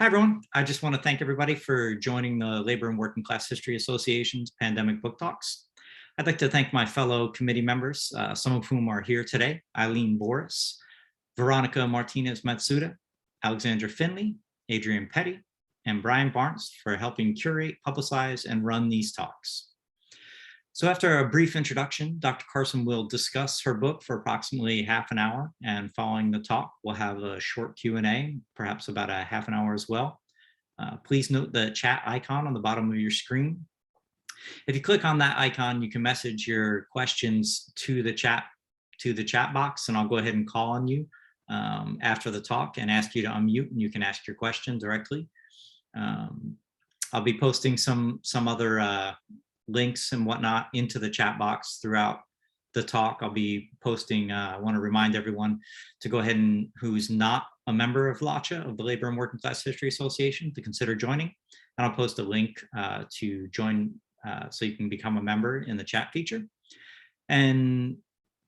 Hi, everyone. I just want to thank everybody for joining the Labor and Working Class History Association's Pandemic Book Talks. I'd like to thank my fellow committee members, some of whom are here today: Eileen Boris, Veronica Martinez Matsuda, Alexandra Finley, Adrian Petty, and Brian Barnes for helping curate, publicize, and run these talks. So after a brief introduction, Dr. Carson will discuss her book for approximately half an hour, and following the talk, we'll have a short Q&A, perhaps about a half an hour as well. Please note the chat icon on the bottom of your screen. If you click on that icon, you can message your questions to the chat box, and I'll go ahead and call on you after the talk and ask you to unmute, and you can ask your question directly. I'll be posting some other links and whatnot into the chat box throughout the talk. I'll be posting, I want to remind everyone to go ahead and who's not a member of LAWCHA, of the Labor and Working Class History Association, to consider joining. And I'll post a link to join so you can become a member in the chat feature. And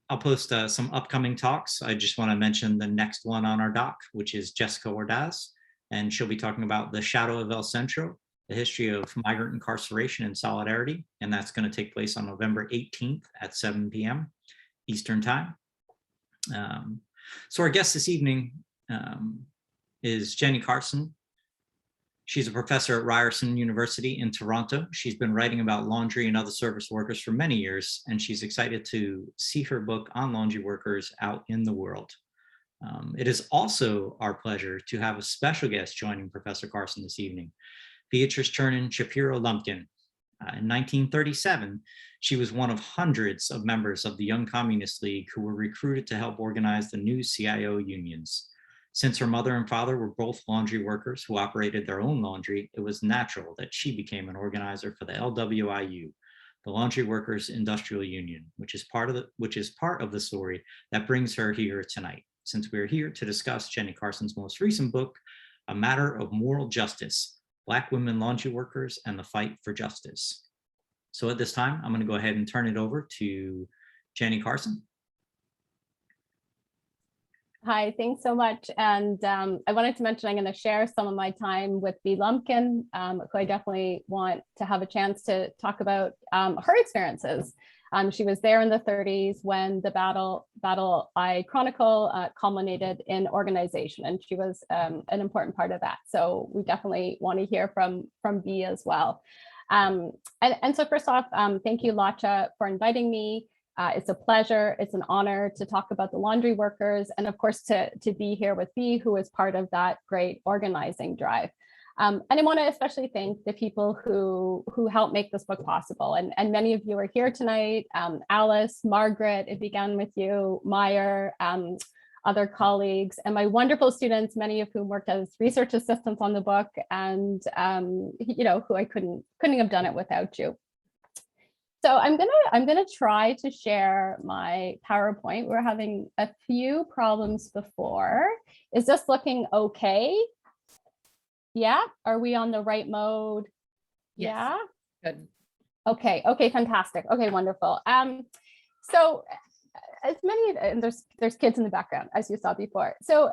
I'll post some upcoming talks. I just want to mention the next one on our doc, which is Jessica Ordaz, and she'll be talking about The Shadow of El Centro, the history of migrant incarceration and solidarity, and that's going to take place on November 18th at 7 p.m. Eastern Time. So our guest this evening is Jenny Carson. She's a professor at Ryerson University in Toronto. She's been writing about laundry and other service workers for many years, and she's excited to see her book on laundry workers out in the world. It is also our pleasure to have a special guest joining Professor Carson this evening, Beatrice Lumpkin. In 1937, she was one of hundreds of members of the Young Communist League who were recruited to help organize the new CIO unions. Since her mother and father were both laundry workers who operated their own laundry, it was natural that she became an organizer for the LWIU, the Laundry Workers Industrial Union, which is part of the story that brings her here tonight, since we're here to discuss Jenny Carson's most recent book, A Matter of Moral Justice: Black Women Laundry Workers and the Fight for Justice. So at this time, I'm going to go ahead and turn it over to Jenny Carson. Hi, thanks so much. And I wanted to mention I'm going to share some of my time with Bea Lumpkin, who I definitely want to have a chance to talk about her experiences. She was there in the 30s when the battle I chronicle culminated in organization, and she was an important part of that. So we definitely want to hear from Bea as well. And so first off, thank you, LAWCHA, for inviting me. It's a pleasure, it's an honor to talk about the laundry workers, and of course to be here with Bea, who is part of that great organizing drive. And I want to especially thank the people who helped make this book possible. And many of you are here tonight. Alice, Margaret, it began with you, Meyer, other colleagues, and my wonderful students, many of whom worked as research assistants on the book, and who I couldn't have done it without you. So I'm gonna try to share my PowerPoint. We're having a few problems before. Is this looking okay? Yeah, are we on the right mode? Yes. Yeah, Good. Okay, fantastic. Okay, wonderful. So as many, and there's kids in the background, as you saw before. So,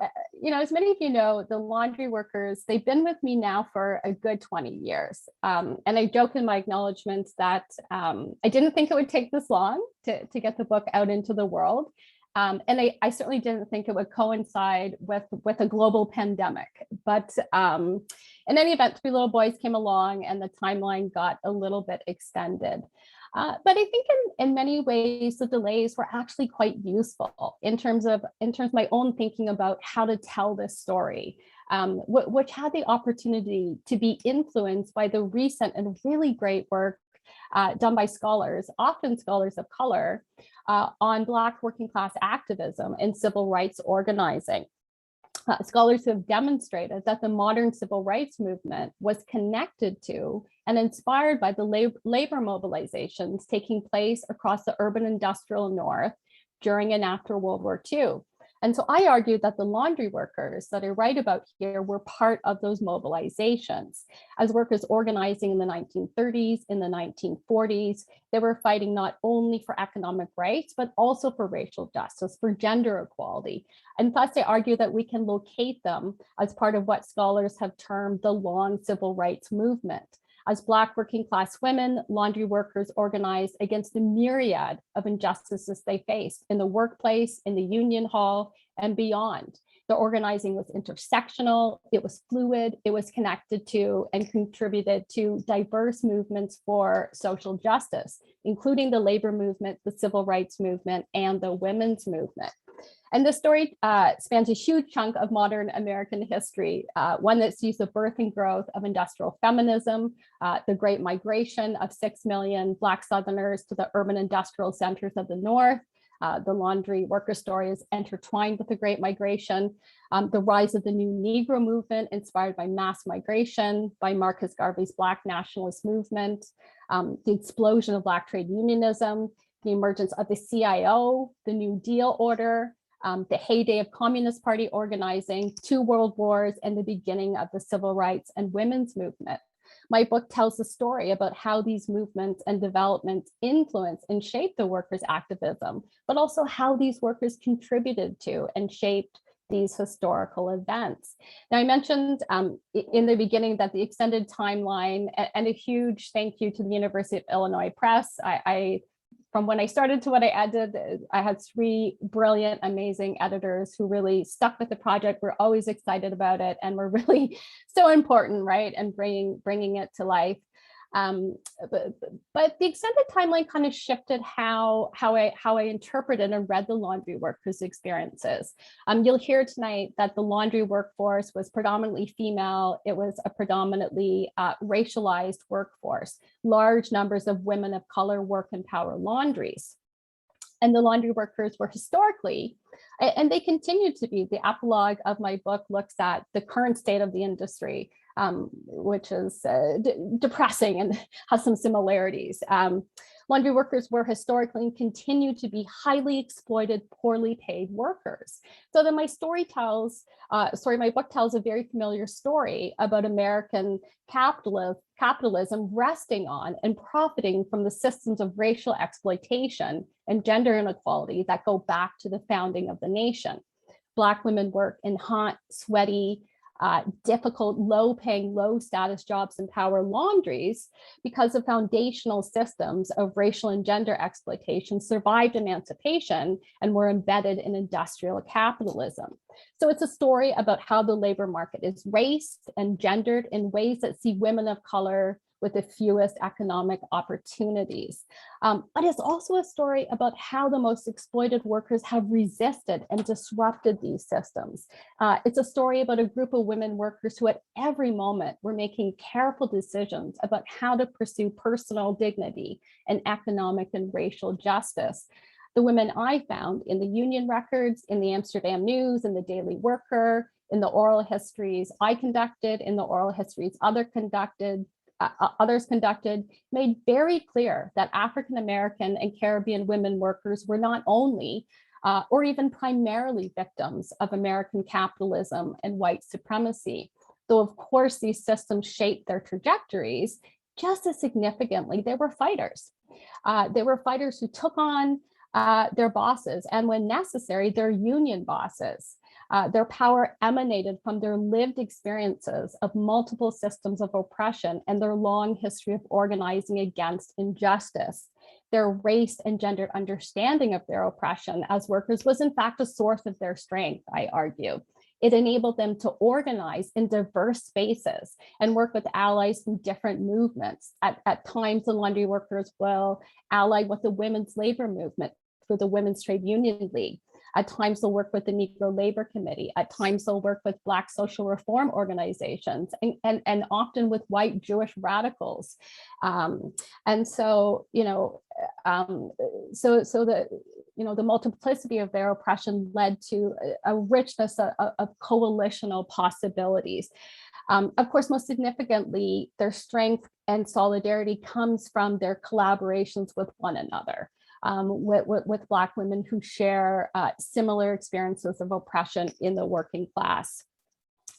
as many of you know, the laundry workers, they've been with me now for a good 20 years. And I joke in my acknowledgements that I didn't think it would take this long to get the book out into the world. And I certainly didn't think it would coincide with a global pandemic. But in any event, 3 little boys came along and the timeline got a little bit extended. But I think in many ways, the delays were actually quite useful in terms of my own thinking about how to tell this story, which had the opportunity to be influenced by the recent and really great work done by scholars, often scholars of color, on Black working class activism and civil rights organizing. Scholars who have demonstrated that the modern civil rights movement was connected to and inspired by the labor mobilizations taking place across the urban industrial North during and after World War II. And so I argue that the laundry workers that I write about here were part of those mobilizations. As workers organizing in the 1930s, in the 1940s, they were fighting not only for economic rights, but also for racial justice, for gender equality. And thus I argue that we can locate them as part of what scholars have termed the long civil rights movement. As Black working class women, laundry workers organized against the myriad of injustices they faced in the workplace, in the union hall, and beyond. The organizing was intersectional, it was fluid, it was connected to and contributed to diverse movements for social justice, including the labor movement, the civil rights movement, and the women's movement. And this story spans a huge chunk of modern American history, one that sees the birth and growth of industrial feminism, the Great Migration of 6 million Black Southerners to the urban industrial centers of the North. The laundry worker story is intertwined with the Great Migration, the rise of the new Negro movement inspired by mass migration, by Marcus Garvey's Black nationalist movement, the explosion of Black trade unionism, the emergence of the CIO, the New Deal order, the heyday of Communist Party organizing, 2 world wars, and the beginning of the civil rights and women's movement. My book tells the story about how these movements and developments influence and shape the workers' activism, but also how these workers contributed to and shaped these historical events. Now, I mentioned in the beginning that the extended timeline, and a huge thank you to the University of Illinois Press. From when I started to what I ended, I had 3 brilliant, amazing editors who really stuck with the project. We're always excited about it, and we're really so important, right? And bringing it to life. But the extended timeline kind of shifted how I interpreted and read the laundry workers' experiences. You'll hear tonight that the laundry workforce was predominantly female. It was a predominantly racialized workforce. Large numbers of women of color work in power laundries. And the laundry workers were historically, and they continue to be, the epilogue of my book looks at the current state of the industry, which is depressing and has some similarities. Laundry workers were historically and continue to be highly exploited, poorly paid workers. So then my book tells a very familiar story about American capitalism resting on and profiting from the systems of racial exploitation and gender inequality that go back to the founding of the nation. Black women work in hot, sweaty, difficult, low-paying, low-status jobs in power laundries because of foundational systems of racial and gender exploitation survived emancipation and were embedded in industrial capitalism. So it's a story about how the labor market is raced and gendered in ways that see women of color with the fewest economic opportunities. But it's also a story about how the most exploited workers have resisted and disrupted these systems. It's a story about a group of women workers who at every moment were making careful decisions about how to pursue personal dignity and economic and racial justice. The women I found in the union records, in the Amsterdam News, in the Daily Worker, in the oral histories I conducted, in the oral histories others conducted, made very clear that African-American and Caribbean women workers were not only or even primarily victims of American capitalism and white supremacy. Though of course these systems shaped their trajectories, just as significantly, they were fighters. They were fighters who took on their bosses, and when necessary, their union bosses. Their power emanated from their lived experiences of multiple systems of oppression and their long history of organizing against injustice. Their race and gendered understanding of their oppression as workers was in fact a source of their strength, I argue. It enabled them to organize in diverse spaces and work with allies from different movements. At times, the laundry workers will ally with the women's labor movement through the Women's Trade Union League. At times they'll work with the Negro Labor Committee. At times they'll work with Black social reform organizations and often with white Jewish radicals. And so, the multiplicity of their oppression led to a richness of coalitional possibilities. Of course, most significantly, their strength and solidarity comes from their collaborations with one another. with Black women who share similar experiences of oppression in the working class.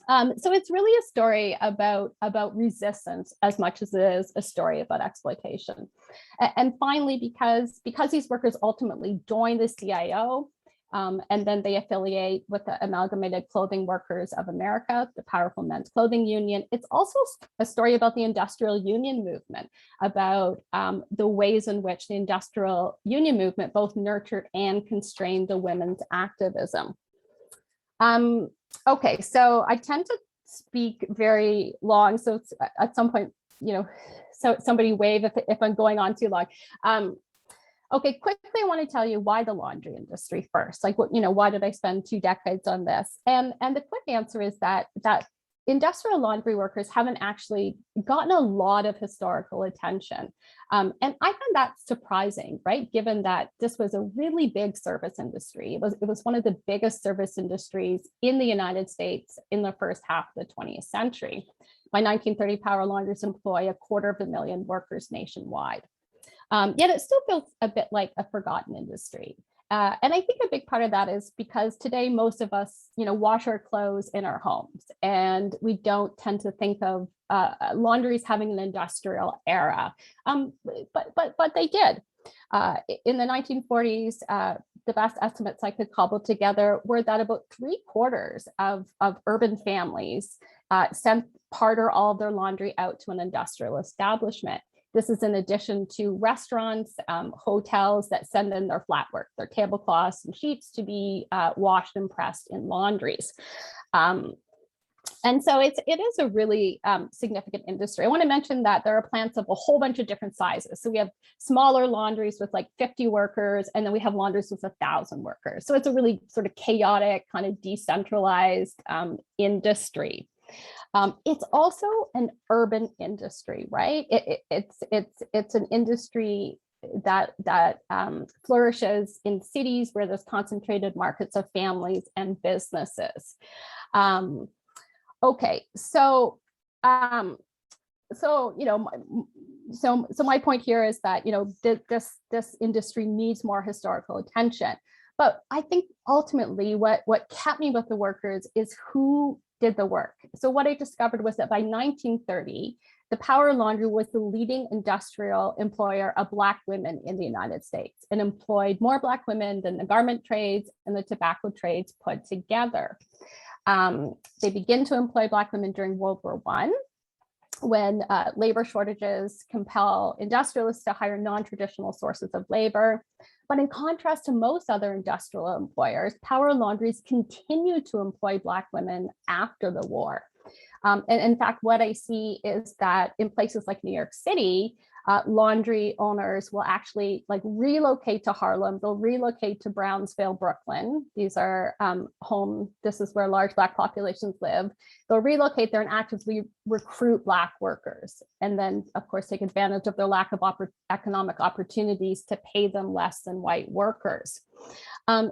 So it's really a story about resistance as much as it is a story about exploitation. And finally, because these workers ultimately join the CIO, and then they affiliate with the Amalgamated Clothing Workers of America, the powerful men's clothing union. It's also a story about the industrial union movement, about the ways in which the industrial union movement both nurtured and constrained the women's activism. Okay, so I tend to speak very long, so at some point, so somebody wave if I'm going on too long. Okay, quickly, I want to tell you why the laundry industry first. Like, why did I spend 2 decades on this? And the quick answer is that industrial laundry workers haven't actually gotten a lot of historical attention. And I find that surprising, right? Given that this was a really big service industry. It was one of the biggest service industries in the United States in the first half of the 20th century. By 1930, power laundries employ 250,000 workers nationwide. Yet it still feels a bit like a forgotten industry. And I think a big part of that is because today most of us, wash our clothes in our homes, and we don't tend to think of laundries having an industrial era, but they did. In the 1940s, the best estimates I could cobble together were that about 3/4 of urban families sent part or all of their laundry out to an industrial establishment. This is in addition to restaurants, hotels that send in their flat work, their tablecloths and sheets to be washed and pressed in laundries. And so it is a really significant industry. I want to mention that there are plants of a whole bunch of different sizes. So we have smaller laundries with like 50 workers, and then we have laundries with 1,000 workers. So it's a really sort of chaotic, kind of decentralized industry. It's also an urban industry, right? It's an industry that flourishes in cities where there's concentrated markets of families and businesses. Okay, so my point here is that this industry needs more historical attention. But I think ultimately what kept me with the workers is who did the work. So what I discovered was that by 1930, the power laundry was the leading industrial employer of Black women in the United States, and employed more Black women than the garment trades and the tobacco trades put together. They begin to employ Black women during World War I, when labor shortages compel industrialists to hire non-traditional sources of labor. But in contrast to most other industrial employers, power laundries continue to employ Black women after the war. And in fact, what I see is that in places like New York City, laundry owners will actually relocate to Harlem. They'll relocate to Brownsville, Brooklyn. These are this is where large Black populations live. They'll relocate there and actively recruit Black workers. And then of course, take advantage of their lack of economic opportunities to pay them less than white workers.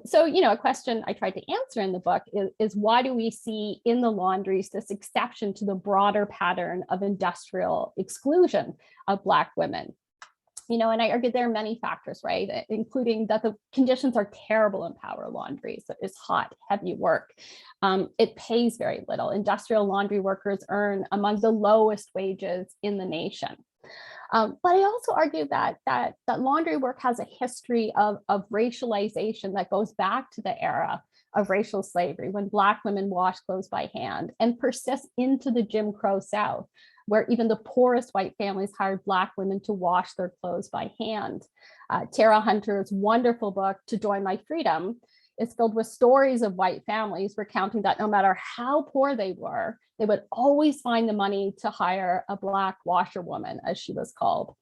So, a question I tried to answer in the book is why do we see in the laundries this exception to the broader pattern of industrial exclusion of Black women? And I argued there are many factors, right? Including that the conditions are terrible in power laundries. It's hot, heavy work. It pays very little. Industrial laundry workers earn among the lowest wages in the nation. But I also argue that laundry work has a history of racialization that goes back to the era of racial slavery, when Black women washed clothes by hand, and persists into the Jim Crow South, where even the poorest white families hired Black women to wash their clothes by hand. Tara Hunter's wonderful book, To Join My Freedom, is filled with stories of white families recounting that no matter how poor they were, they would always find the money to hire a Black washerwoman, as she was called,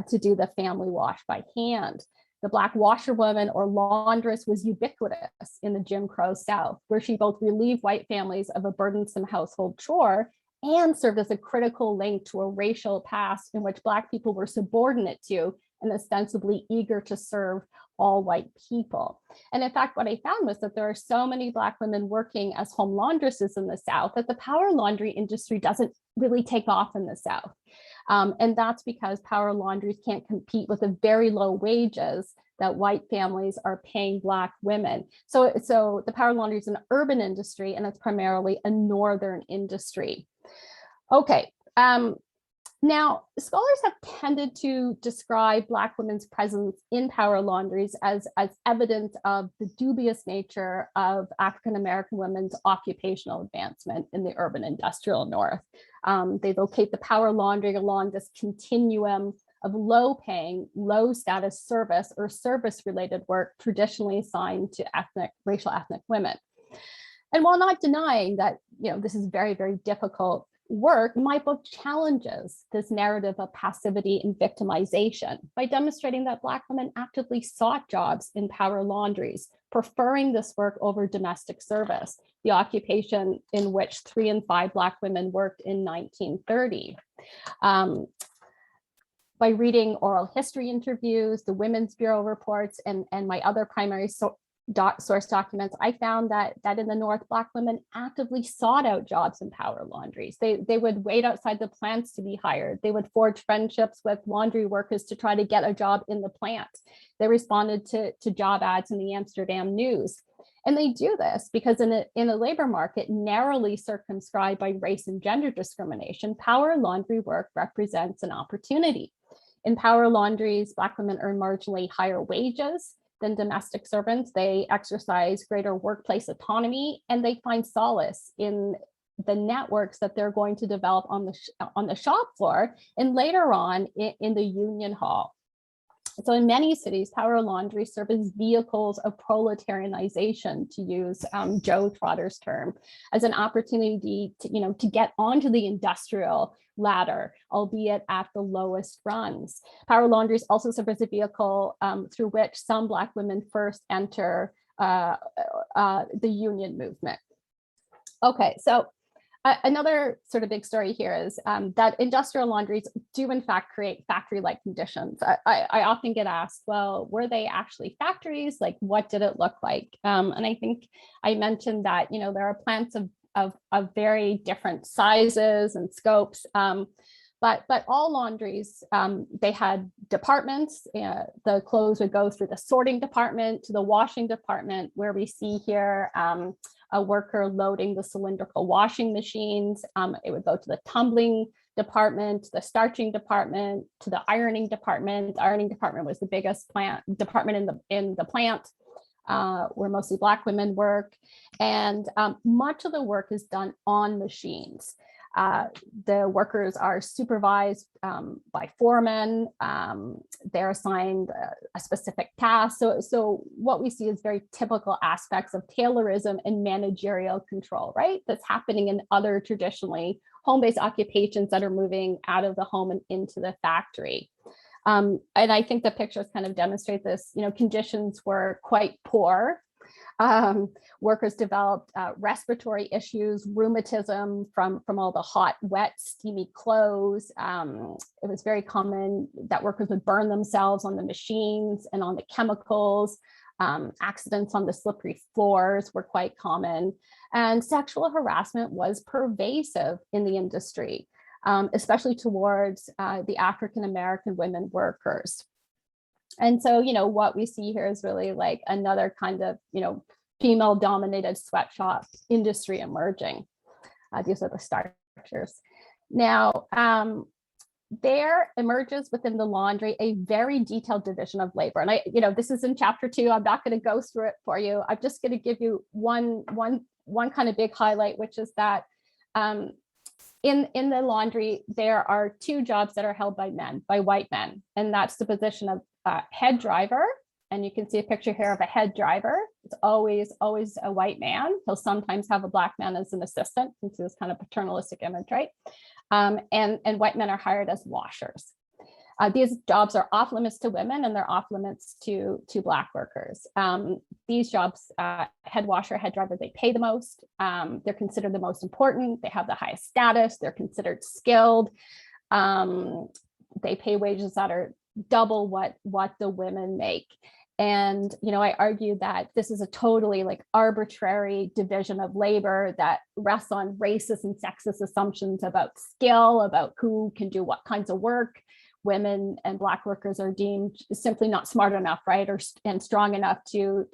to do the family wash by hand. The Black washerwoman or laundress was ubiquitous in the Jim Crow South, where she both relieved white families of a burdensome household chore and served as a critical link to a racial past in which Black people were subordinate to and ostensibly eager to serve all white people. And in fact, what I found was that there are so many Black women working as home laundresses in the South that the power laundry industry doesn't really take off in the South. And that's because power laundries can't compete with the very low wages that white families are paying Black women. So the power laundry is an urban industry, and it's primarily a northern industry. Okay. Now, scholars have tended to describe Black women's presence in power laundries as evidence of the dubious nature of African-American women's occupational advancement in the urban industrial North. They locate the power laundry along this continuum of low-paying, low-status service or service-related work traditionally assigned to racial ethnic women. And while not denying that, this is very, very difficult work, my book challenges this narrative of passivity and victimization by demonstrating that Black women actively sought jobs in power laundries, preferring this work over domestic service, the occupation in which 3 in 5 Black women worked in 1930. By reading oral history interviews, the Women's Bureau reports, and my other primary source documents, I found that in the North, Black women actively sought out jobs in power laundries. They would wait outside the plants to be hired. They would forge friendships with laundry workers to try to get a job in the plant. They responded to job ads in the Amsterdam News. And they do this because in a labor market narrowly circumscribed by race and gender discrimination, power laundry work represents an opportunity. In power laundries, Black women earn marginally higher wages than domestic servants. They exercise greater workplace autonomy, and they find solace in the networks that they're going to develop on the shop floor and later on in the union hall. So in many cities, power laundries serve as vehicles of proletarianization, to use Joe Trotter's term, as an opportunity to get onto the industrial ladder, albeit at the lowest rungs. Power laundries also serve as a vehicle through which some Black women first enter the union movement. Okay, so another sort of big story here is that industrial laundries do in fact create factory-like conditions. I often get asked, well, were they actually factories? Like, what did it look like? And I think I mentioned that, there are plants of very different sizes and scopes, but all laundries, they had departments. The clothes would go through the sorting department to the washing department, where we see here a worker loading the cylindrical washing machines. It would go to the tumbling department, the starching department, to the ironing department. The ironing department was the biggest department in the plant, where mostly Black women work. And much of the work is done on machines. The workers are supervised by foremen. They're assigned a specific task. So what we see is very typical aspects of Taylorism and managerial control, right? That's happening in other traditionally home-based occupations that are moving out of the home and into the factory. And I think the pictures kind of demonstrate this. Conditions were quite poor. Workers developed respiratory issues, rheumatism from all the hot, wet, steamy clothes. It was very common that workers would burn themselves on the machines and on the chemicals. Accidents on the slippery floors were quite common. And sexual harassment was pervasive in the industry, especially towards the African-American women workers. And so, what we see here is really like another kind of, female-dominated sweatshop industry emerging. These are the starchers. Now, there emerges within the laundry a very detailed division of labor. And this is in chapter 2. I'm not going to go through it for you. I'm just going to give you one kind of big highlight, which is that in the laundry, there are 2 jobs that are held by white men, and that's the position of head driver. And you can see a picture here of a head driver. It's always a white man. He'll sometimes have a Black man as an assistant, since this kind of paternalistic image, right? And white men are hired as washers. These jobs are off limits to women, and they're off limits to Black workers. These jobs, head washer, head driver, they pay the most. They're considered the most important. They have the highest status. They're considered skilled. They pay wages that are double what the women make. And, I argue that this is a totally arbitrary division of labor that rests on racist and sexist assumptions about skill, about who can do what kinds of work, women and Black workers are deemed simply not smart enough, right, and strong enough to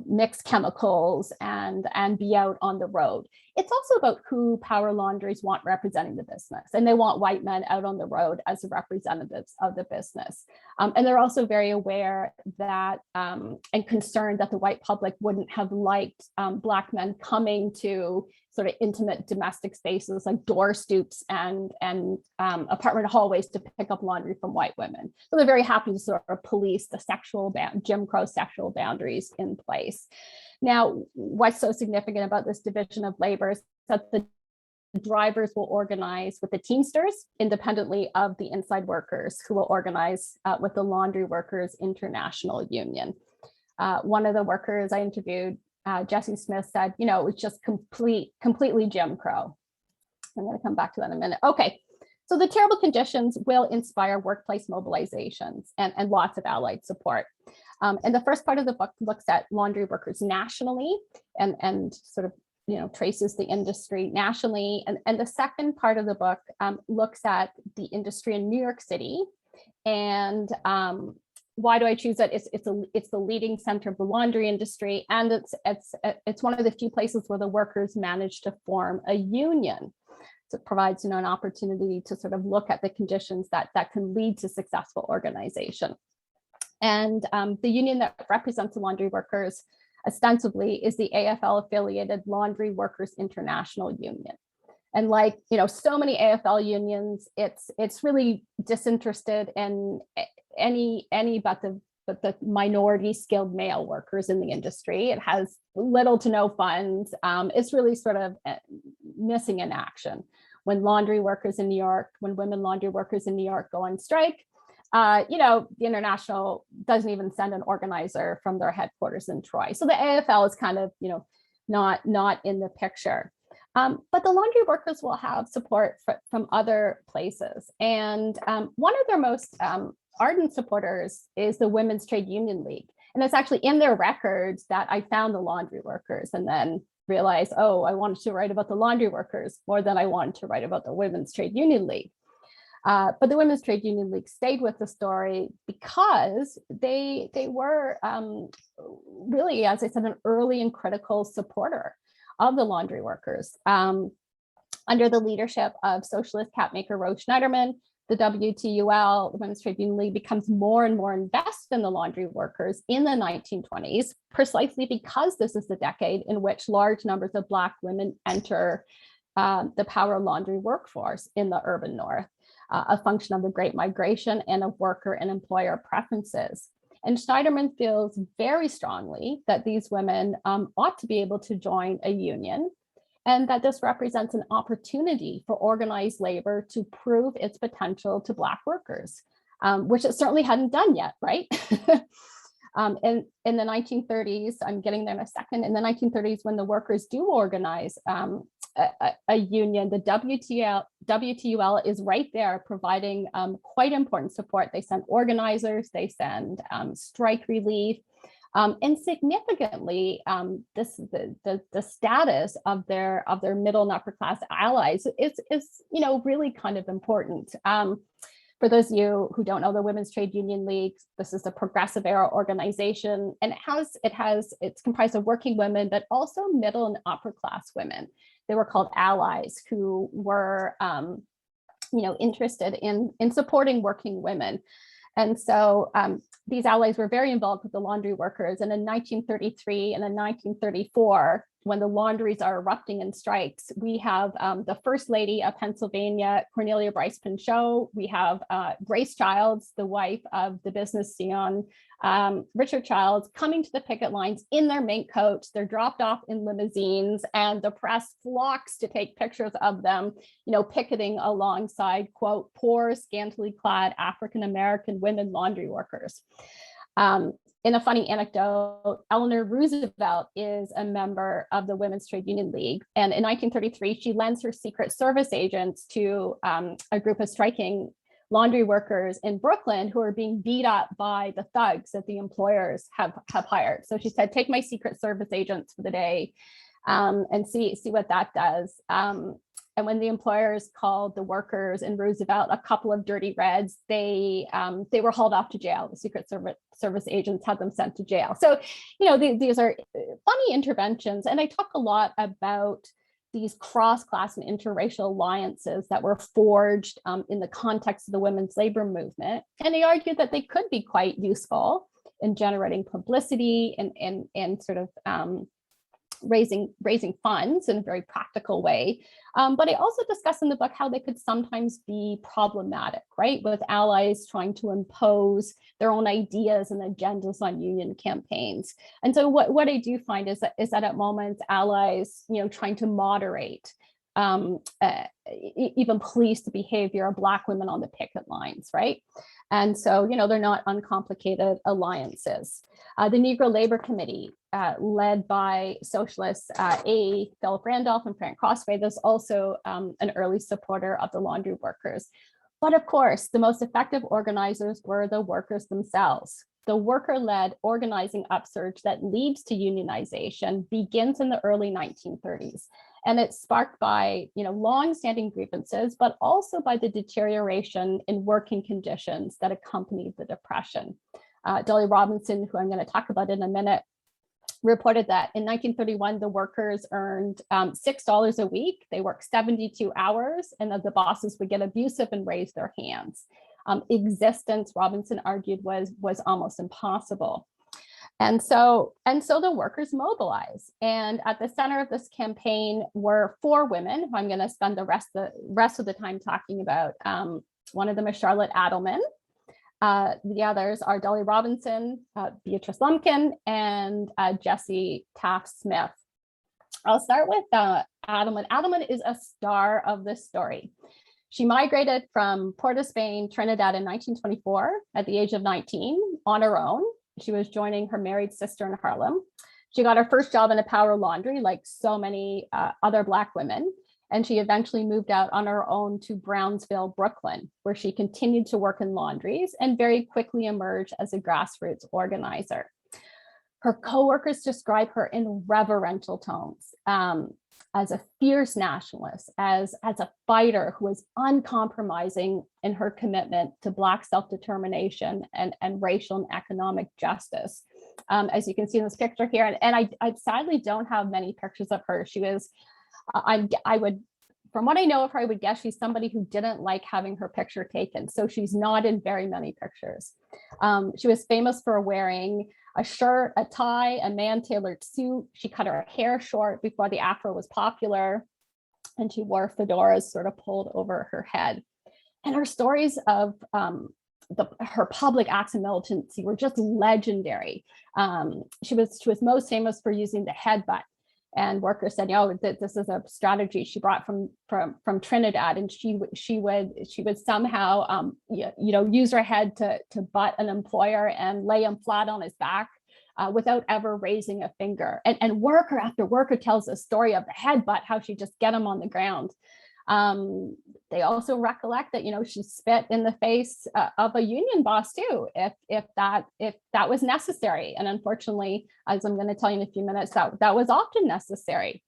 mix chemicals and be out on the road. It's also about who power laundries want representing the business, and they want white men out on the road as representatives of the business. And they're also very aware that and concerned that the white public wouldn't have liked Black men coming to sort of intimate domestic spaces like door stoops and apartment hallways to pick up laundry from white women. So they're very happy to sort of police the Jim Crow sexual boundaries in place. Now, what's so significant about this division of labor is that the drivers will organize with the Teamsters independently of the inside workers, who will organize with the Laundry Workers International Union. One of the workers I interviewed, Jesse Smith, said, you know, it was just completely Jim Crow. I'm going to come back to that in a minute. Okay, so the terrible conditions will inspire workplace mobilizations and lots of allied support. And the first part of the book looks at laundry workers nationally and sort of, you know, traces the industry nationally. And the second part of the book looks at the industry in New York City. And why do I choose it? It's the leading center of the laundry industry, and it's one of the few places where the workers managed to form a union. So it provides, you know, an opportunity to sort of look at the conditions that can lead to successful organization. And the union that represents the laundry workers ostensibly is the AFL affiliated Laundry Workers International Union. And like, you know, so many AFL unions, it's really disinterested in any but the minority skilled male workers in the industry. It has little to no funds. It's really sort of missing in action. When laundry workers in New York, when women laundry workers in New York go on strike, you know, the International doesn't even send an organizer from their headquarters in Troy. So the AFL is kind of, you know, not in the picture. But the laundry workers will have support from other places. And one of their most ardent supporters is the Women's Trade Union League. And it's actually in their records that I found the laundry workers and then realized, oh, I wanted to write about the laundry workers more than I wanted to write about the Women's Trade Union League. But the Women's Trade Union League stayed with the story because they were really, as I said, an early and critical supporter of the laundry workers. Under the leadership of socialist capmaker Rose Schneiderman, the WTUL, the Women's Trade Union League, becomes more and more invested in the laundry workers in the 1920s, precisely because this is the decade in which large numbers of Black women enter the power laundry workforce in the urban North, a function of the Great Migration and of worker and employer preferences. And Schneiderman feels very strongly that these women ought to be able to join a union, and that this represents an opportunity for organized labor to prove its potential to Black workers, which it certainly hadn't done yet, right? In the 1930s, I'm getting there in a second, in the 1930s, when the workers do organize a union, the WTUL is right there providing quite important support. They send organizers, they send strike relief, and significantly, the status of their middle and upper class allies is you know, really kind of important. For those of you who don't know the Women's Trade Union League, this is a progressive era organization, and it's comprised of working women, but also middle and upper class women. They were called allies, who were you know, interested in supporting working women. And so these allies were very involved with the laundry workers. And in 1933 and in 1934, when the laundries are erupting in strikes, we have the First Lady of Pennsylvania, Cornelia Bryce Pinchot. We have Grace Childs, the wife of the business scion, Richard Childs, coming to the picket lines in their mink coats. They're dropped off in limousines, and the press flocks to take pictures of them, you know, picketing alongside, quote, poor, scantily clad African-American women laundry workers. In a funny anecdote, Eleanor Roosevelt is a member of the Women's Trade Union League. And in 1933, she lends her Secret Service agents to a group of striking laundry workers in Brooklyn who are being beat up by the thugs that the employers have hired. So she said, take my Secret Service agents for the day and see what that does. And when the employers called the workers in Roosevelt a couple of dirty reds, they were hauled off to jail. The Secret Service agents had them sent to jail. So, these are funny interventions. And I talk a lot about these cross-class and interracial alliances that were forged in the context of the women's labor movement. And they argued that they could be quite useful in generating publicity and sort of raising funds in a very practical way. But I also discuss in the book how they could sometimes be problematic, right? With allies trying to impose their own ideas and agendas on union campaigns. And so what I do find is that at moments allies, trying to moderate, even police the behavior of Black women on the picket lines, right? And so, they're not uncomplicated alliances. The Negro Labor Committee, led by socialists Philip Randolph and Frank Crossway, is also an early supporter of the laundry workers. But of course, the most effective organizers were the workers themselves. The worker-led organizing upsurge that leads to unionization begins in the early 1930s. And it's sparked by, long-standing grievances, but also by the deterioration in working conditions that accompanied the Depression. Dolly Robinson, who I'm going to talk about in a minute, reported that in 1931, the workers earned $6 a week. They worked 72 hours, and that the bosses would get abusive and raise their hands. Existence, Robinson argued, was almost impossible. And so the workers mobilize. And at the center of this campaign were 4 women, who I'm going to spend the rest of the time talking about. One of them is Charlotte Adelman. The others are Dolly Robinson, Beatrice Lumpkin, and Jessie Taft Smith. I'll start with Adelman. Adelman is a star of this story. She migrated from Port of Spain, Trinidad in 1924 at the age of 19 on her own. She was joining her married sister in Harlem. She got her first job in a power laundry, like so many other Black women. And she eventually moved out on her own to Brownsville, Brooklyn, where she continued to work in laundries and very quickly emerged as a grassroots organizer. Her coworkers describe her in reverential tones, as a fierce nationalist, as a fighter who was uncompromising in her commitment to Black self-determination and racial and economic justice. As you can see in this picture here, and I sadly don't have many pictures of her. She was, I would, from what I know of her, I would guess she's somebody who didn't like having her picture taken. So she's not in very many pictures. She was famous for wearing a shirt, a tie, a man-tailored suit. She cut her hair short before the afro was popular, and she wore fedoras sort of pulled over her head. And her stories of her public acts of militancy were just legendary. She was most famous for using the headbutt. And workers said, this is a strategy she brought from Trinidad, and she would somehow, use her head to butt an employer and lay him flat on his back without ever raising a finger. And worker after worker tells a story of the headbutt, how she just get him on the ground. They also recollect that, she spit in the face of a union boss too, if that was necessary. And unfortunately, as I'm going to tell you in a few minutes, that was often necessary.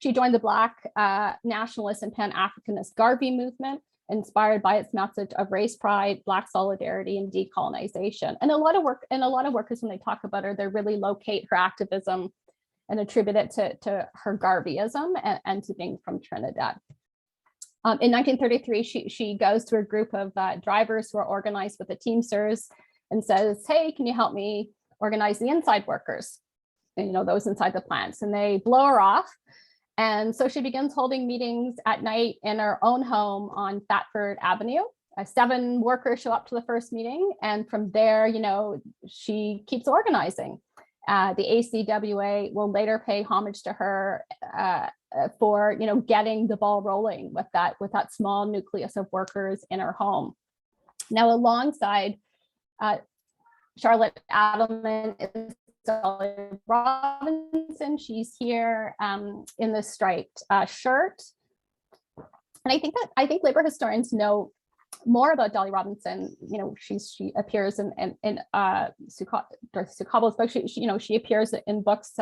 She joined the Black nationalist and Pan-Africanist Garvey movement, inspired by its message of race pride, Black solidarity, and decolonization. And a lot of workers, when they talk about her, they really locate her activism and attribute it to her Garveyism and to being from Trinidad. In 1933, she goes to a group of drivers who are organized with the Teamsters and says, hey, can you help me organize the inside workers? And, those inside the plants. And they blow her off. And so she begins holding meetings at night in her own home on Thetford Avenue. 7 workers show up to the first meeting. And from there, she keeps organizing. The ACWA will later pay homage to her for getting the ball rolling with that small nucleus of workers in her home. Now, alongside Charlotte Adelman is Dolly Robinson. She's here in the striped shirt, and I think labor historians know more about Dolly Robinson. She appears in Sue Cobble's book. She appears in books.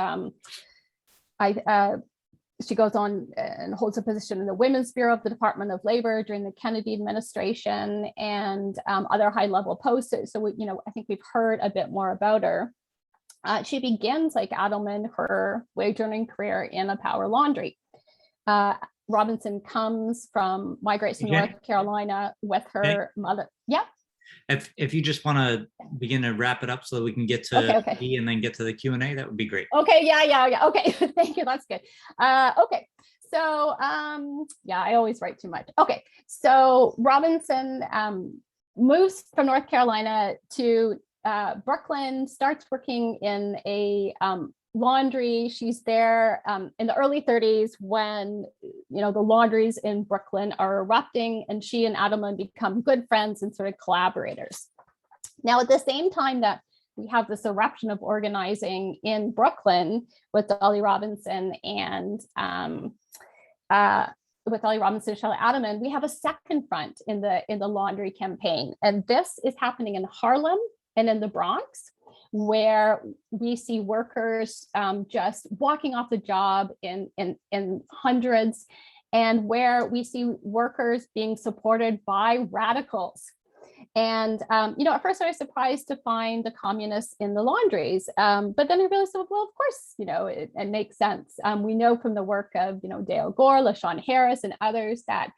she goes on and holds a position in the Women's Bureau of the Department of Labor during the Kennedy administration, and other high-level posts. So we, I think we've heard a bit more about her. She begins, like Adelman, her wage-earning career in a power laundry. Robinson migrates to North Carolina with her mother. Yeah. If you just want to begin to wrap it up so that we can get to B and then get to the Q&A, that would be great. Okay, yeah. Okay, thank you. That's good. Okay, so yeah, I always write too much. Okay, so Robinson moves from North Carolina to Brooklyn, starts working in a laundry. She's there in the early 30s when the laundries in Brooklyn are erupting, and she and Adelman become good friends and sort of collaborators. Now, at the same time that we have this eruption of organizing in Brooklyn with Dolly Robinson and Charlotte Adelman, we have a second front in the laundry campaign, and this is happening in Harlem and in the Bronx, where we see workers just walking off the job in hundreds, and where we see workers being supported by radicals. And, at first I was surprised to find the communists in the laundries, but then I realized, well, of course, it makes sense. We know from the work of, Dale Gore, LaShawn Harris, and others that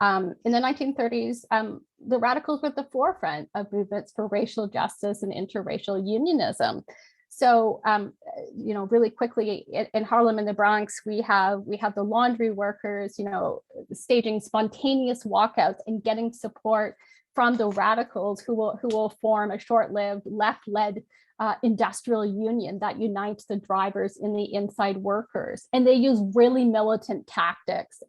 in the 1930s, the radicals were at the forefront of movements for racial justice and interracial unionism. So, really quickly in Harlem and the Bronx, we have the laundry workers, staging spontaneous walkouts and getting support from the radicals who will form a short-lived left-led industrial union that unites the drivers and the inside workers. And they use really militant tactics.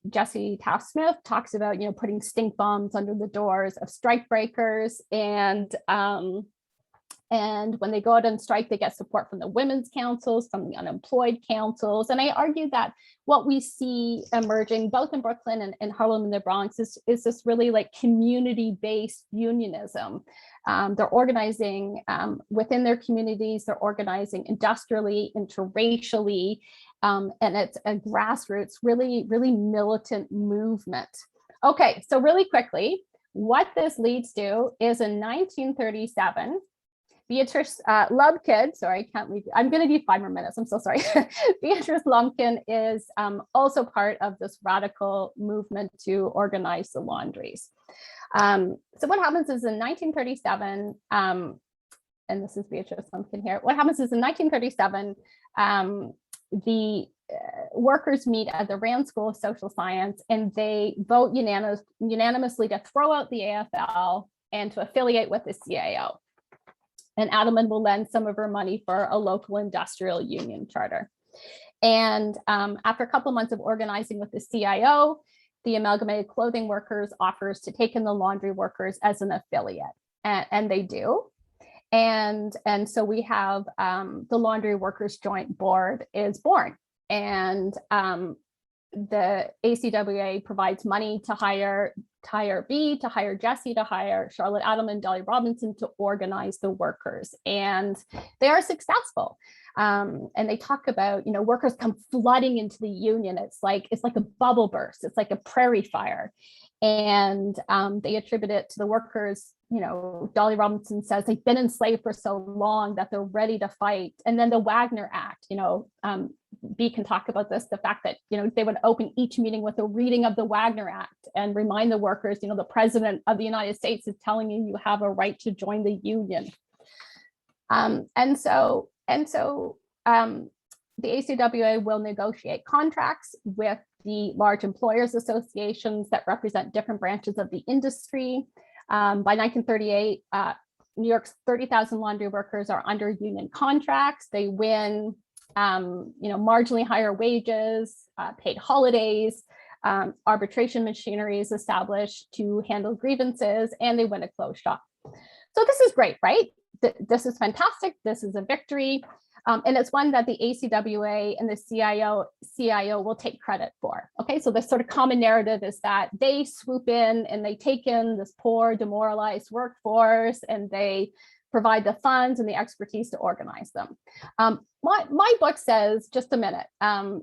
Jesse Taft-Smith talks about, putting stink bombs under the doors of strike breakers, and when they go out on strike, they get support from the women's councils, from the unemployed councils. And I argue that what we see emerging both in Brooklyn and Harlem and the Bronx is this really like community-based unionism. They're organizing within their communities, they're organizing industrially, interracially, and it's a grassroots, really, really militant movement. Okay, so really quickly, what this leads to is in 1937, Beatrice Lumpkin, sorry, can't leave. I'm going to do 5 more minutes. I'm so sorry. Beatrice Lumpkin is also part of this radical movement to organize the laundries. So what happens is in 1937, and this is Beatrice Lumpkin here. What happens is in 1937, the workers meet at the Rand School of Social Science, and they vote unanimously to throw out the AFL and to affiliate with the CIO. And Adelman will lend some of her money for a local industrial union charter. And after a couple of months of organizing with the CIO, the Amalgamated Clothing Workers offers to take in the laundry workers as an affiliate, and they do. And so we have the Laundry Workers Joint Board is born, and the ACWA provides money to hire B, to hire Jesse, to hire Charlotte Adelman, Dolly Robinson to organize the workers, and they are successful. And they talk about, workers come flooding into the union. It's like a bubble burst. It's like a prairie fire, and they attribute it to the workers. Dolly Robinson says they've been enslaved for so long that they're ready to fight. And then the Wagner Act, B can talk about this, the fact that, they would open each meeting with a reading of the Wagner Act and remind the workers, the president of the United States is telling you have a right to join the union. And so the ACWA will negotiate contracts with the large employers associations that represent different branches of the industry. By 1938, New York's 30,000 laundry workers are under union contracts. They win, marginally higher wages, paid holidays, arbitration machinery is established to handle grievances, and they win a closed shop. So this is great, right? This is fantastic. This is a victory. And it's one that the ACWA and the CIO will take credit for. Okay, so this sort of common narrative is that they swoop in and they take in this poor, demoralized workforce, and they provide the funds and the expertise to organize them. My book says, just a minute,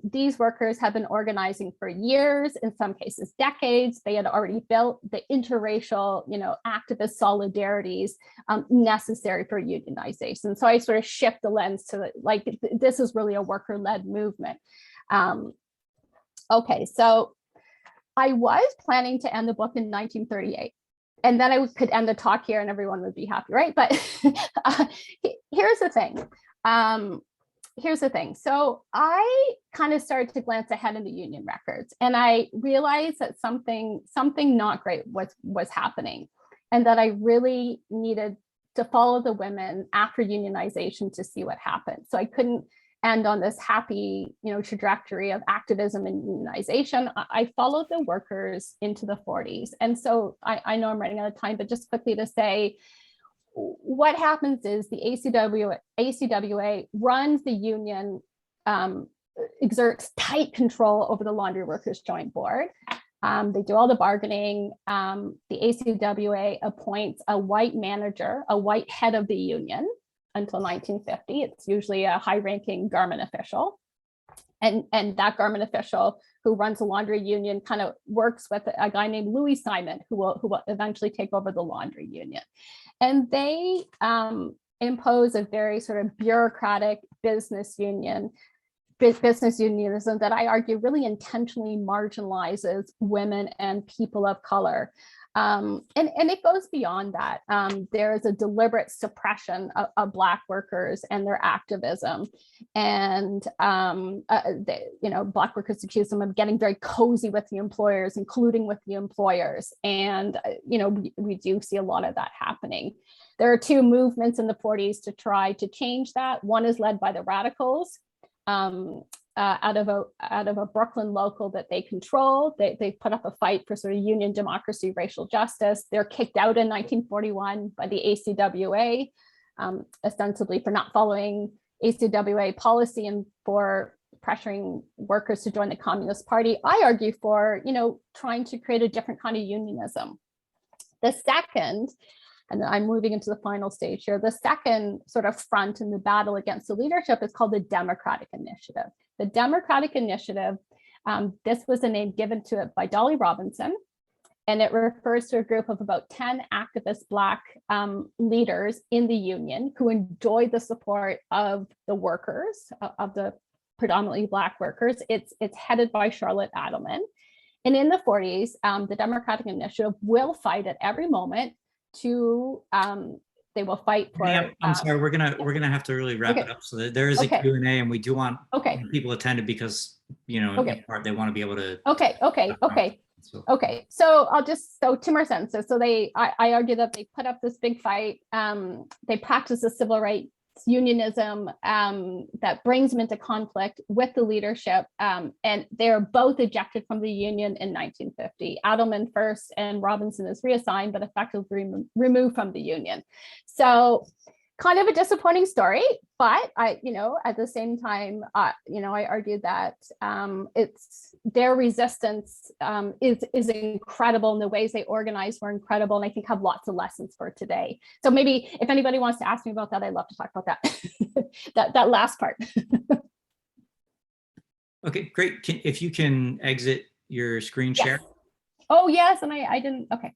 these workers have been organizing for years, in some cases decades. They had already built the interracial, activist solidarities necessary for unionization. So I sort of shift the lens to this is really a worker-led movement. Okay, so I was planning to end the book in 1938. And then I could end the talk here and everyone would be happy, right? But here's the thing. So I kind of started to glance ahead in the union records, and I realized that something not great was happening, and that I really needed to follow the women after unionization to see what happened. So I couldn't end on this happy, trajectory of activism and unionization. I followed the workers into the 40s. And so I know I'm running out of time, but just quickly to say, what happens is the ACWA runs the union, exerts tight control over the Laundry Workers Joint Board. They do all the bargaining. The ACWA appoints a white manager, a white head of the union, until 1950. It's usually a high-ranking garment official. And that garment official who runs the laundry union kind of works with a guy named Louis Simon, who will eventually take over the laundry union. And they impose a very sort of bureaucratic business unionism that I argue really intentionally marginalizes women and people of color. And it goes beyond that. There is a deliberate suppression of Black workers and their activism. And, Black workers accuse them of getting very cozy with the employers, including with the employers. And, we do see a lot of that happening. There are two movements in the 40s to try to change that. One is led by the radicals. Out of a Brooklyn local that they control. They put up a fight for sort of union democracy, racial justice. They're kicked out in 1941 by the ACWA, ostensibly for not following ACWA policy and for pressuring workers to join the Communist Party. I argue for, trying to create a different kind of unionism. The second, and I'm moving into the final stage here, the second sort of front in the battle against the leadership is called the Democratic Initiative. The Democratic Initiative, this was a name given to it by Dolly Robinson, and it refers to a group of about 10 activist Black leaders in the union who enjoyed the support of the workers, of the predominantly Black workers. It's headed by Charlotte Adelman. And in the 40s, the Democratic Initiative will fight at every moment to they will fight for. I'm sorry, we're gonna have to really wrap it up. So there is a Q&A, and we do want people attended because in part they want to be able to. So 2 more sentences. So I argue that they put up this big fight. They practice a civil rights unionism that brings them into conflict with the leadership, and they're both ejected from the union in 1950. Adelman first, and Robinson is reassigned, but effectively removed from the union. So kind of a disappointing story, but I, at the same time, I argue that it's their resistance is incredible, and the ways they organize were incredible, and I think have lots of lessons for today. So maybe if anybody wants to ask me about that, I'd love to talk about that, that last part. Okay, great. If you can exit your screen share. Oh yes, and I didn't. Okay,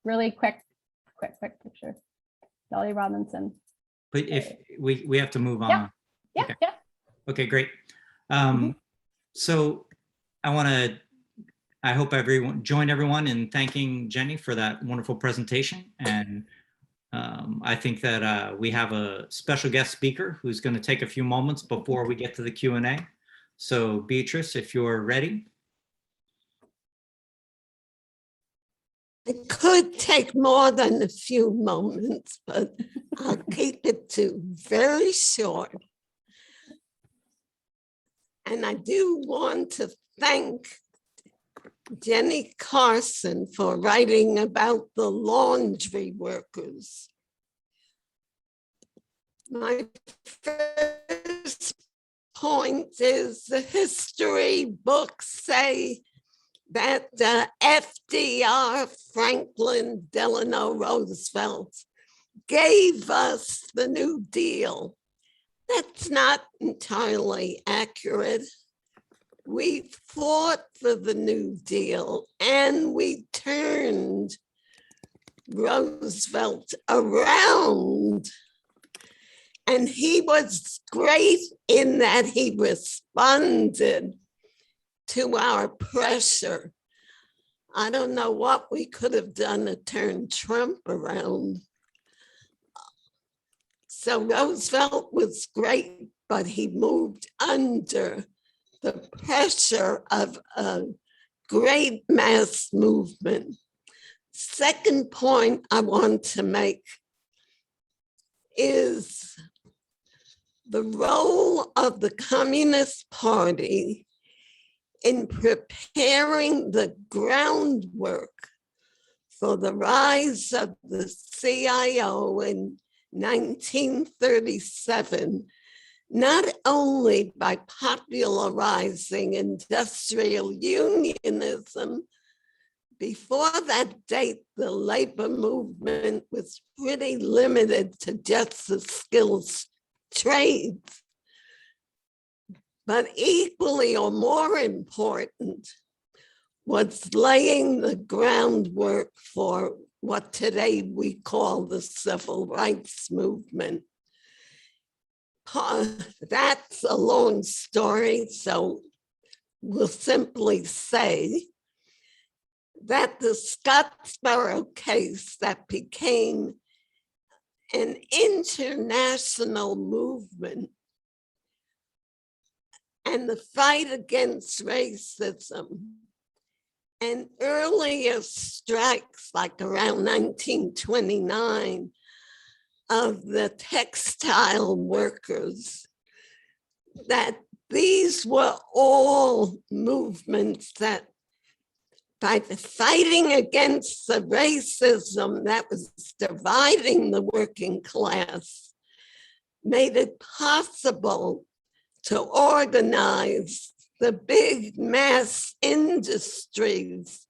really quick picture. Dolly Robinson. But if we have to move on. Yeah. Okay, great. So I hope join everyone in thanking Jenny for that wonderful presentation. And I think that we have a special guest speaker who's going to take a few moments before we get to the Q&A. So Beatrice, if you're ready. It could take more than a few moments, but I'll keep it to very short. And I do want to thank Jenny Carson for writing about the laundry workers. My first point is the history books say that FDR, Franklin Delano Roosevelt, gave us the New Deal. That's not entirely accurate. We fought for the New Deal and we turned Roosevelt around. And he was great in that he responded to our pressure. I don't know what we could have done to turn Trump around. So Roosevelt was great, but he moved under the pressure of a great mass movement. Second point I want to make is the role of the Communist Party in preparing the groundwork for the rise of the CIO in 1937, not only by popularizing industrial unionism. Before that date, the labor movement was pretty limited to just the skills trades. But equally or more important was laying the groundwork for what today we call the civil rights movement. That's a long story, so we'll simply say that the Scottsboro case that became an international movement and the fight against racism and earlier strikes, like around 1929, of the textile workers, that these were all movements that, by the fighting against the racism that was dividing the working class, made it possible to organize the big mass industries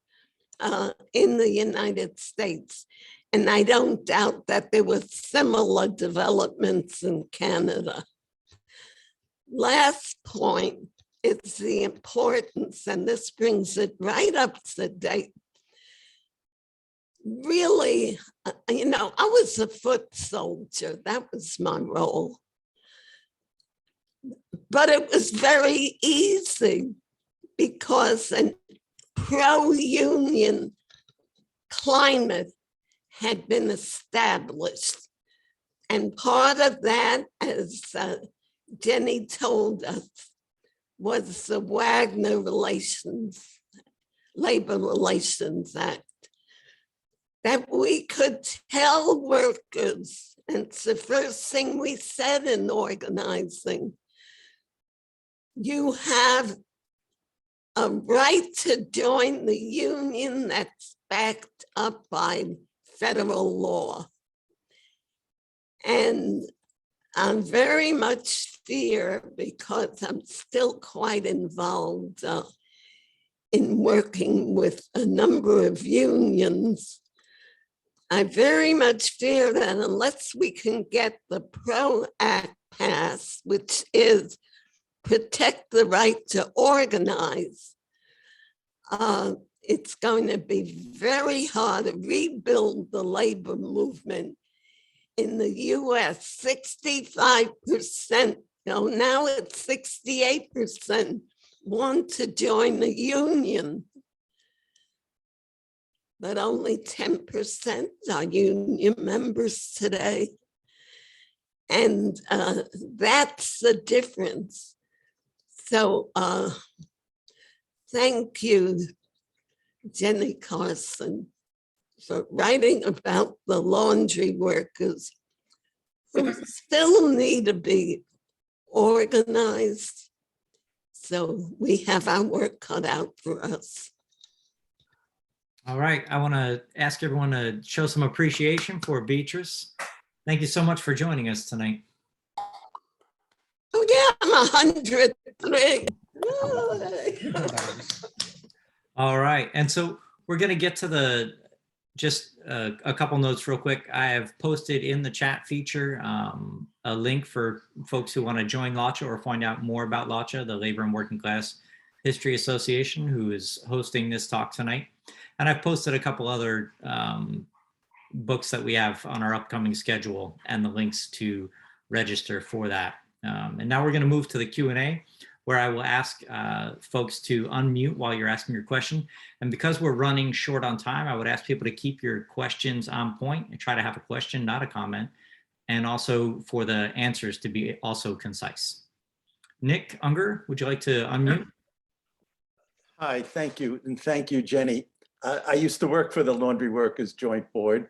in the United States. And I don't doubt that there were similar developments in Canada. Last point is the importance, and this brings it right up to date. Really, I was a foot soldier. That was my role. But it was very easy because a pro-union climate had been established. And part of that, as Jenny told us, was the Wagner Labor Relations Act, that we could tell workers, and it's the first thing we said in organizing, you have a right to join the union that's backed up by federal law. And I very much fear, because I'm still quite involved in working with a number of unions, I very much fear that unless we can get the PRO Act passed, which is protect the right to organize, it's going to be very hard to rebuild the labor movement in the US. 65%, now it's 68% want to join the union, but only 10% are union members today. And that's the difference. So thank you, Jenny Carson, for writing about the laundry workers who still need to be organized. So we have our work cut out for us. All right, I want to ask everyone to show some appreciation for Beatrice. Thank you so much for joining us tonight. Oh yeah, I'm 103. All right, and so we're going to get to the just a couple notes real quick. I have posted in the chat feature a link for folks who want to join LAWCHA or find out more about LAWCHA, the Labor and Working Class History Association, who is hosting this talk tonight. And I've posted a couple other books that we have on our upcoming schedule and the links to register for that. And now we're going to move to the Q&A, where I will ask folks to unmute while you're asking your question. And because we're running short on time, I would ask people to keep your questions on point and try to have a question, not a comment, and also for the answers to be also concise. Nick Unger, would you like to unmute? Hi, thank you. And thank you, Jenny. I used to work for the Laundry Workers Joint Board.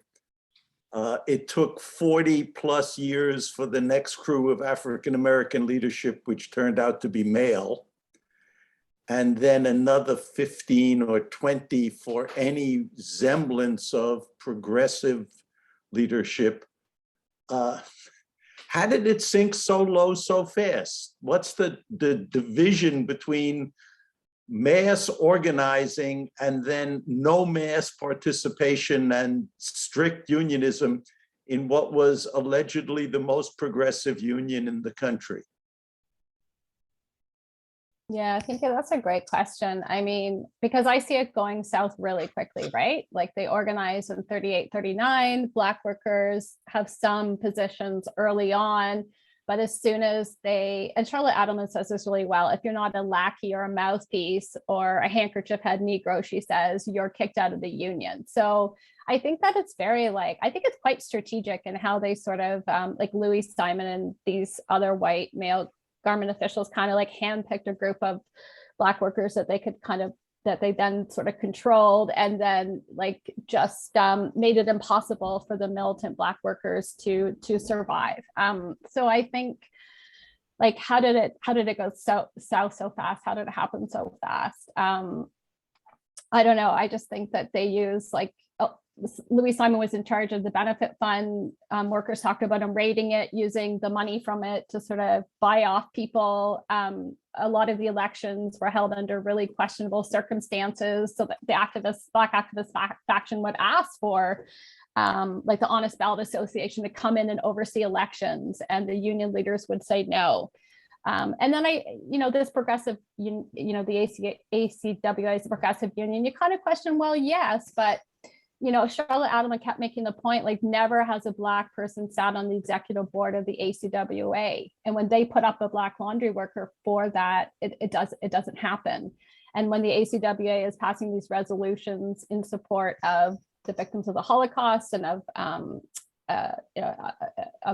It took 40 plus years for the next crew of African-American leadership, which turned out to be male. And then another 15 or 20 for any semblance of progressive leadership. How did it sink so low so fast? What's the division between mass organizing and then no mass participation and strict unionism in what was allegedly the most progressive union in the country? Yeah, I think that's a great question. I mean, because I see it going south really quickly, right? Like they organized in 38, 39, Black workers have some positions early on, but as soon as they, and Charlotte Adelman says this really well, if you're not a lackey or a mouthpiece or a handkerchief head Negro, she says, you're kicked out of the union. So I think that it's very I think it's quite strategic in how they sort of like Louis Simon and these other white male government officials kind of like handpicked a group of Black workers that they could that they then sort of controlled, and then like just made it impossible for the militant Black workers to survive. So I think like how did it go south so fast? How did it happen so fast? I don't know. I just think that they use Louis Simon was in charge of the benefit fund. Workers talked about him raiding it, using the money from it to sort of buy off people. A lot of the elections were held under really questionable circumstances, so that the Black activist faction would ask for like the Honest Ballot Association to come in and oversee elections, and the union leaders would say no. And then this progressive, the ACWA is a progressive union. You kind of question, well, yes, but Charlotte Adelman kept making the point, like never has a Black person sat on the executive board of the ACWA. And when they put up a Black laundry worker for that, it doesn't happen. And when the ACWA is passing these resolutions in support of the victims of the Holocaust and of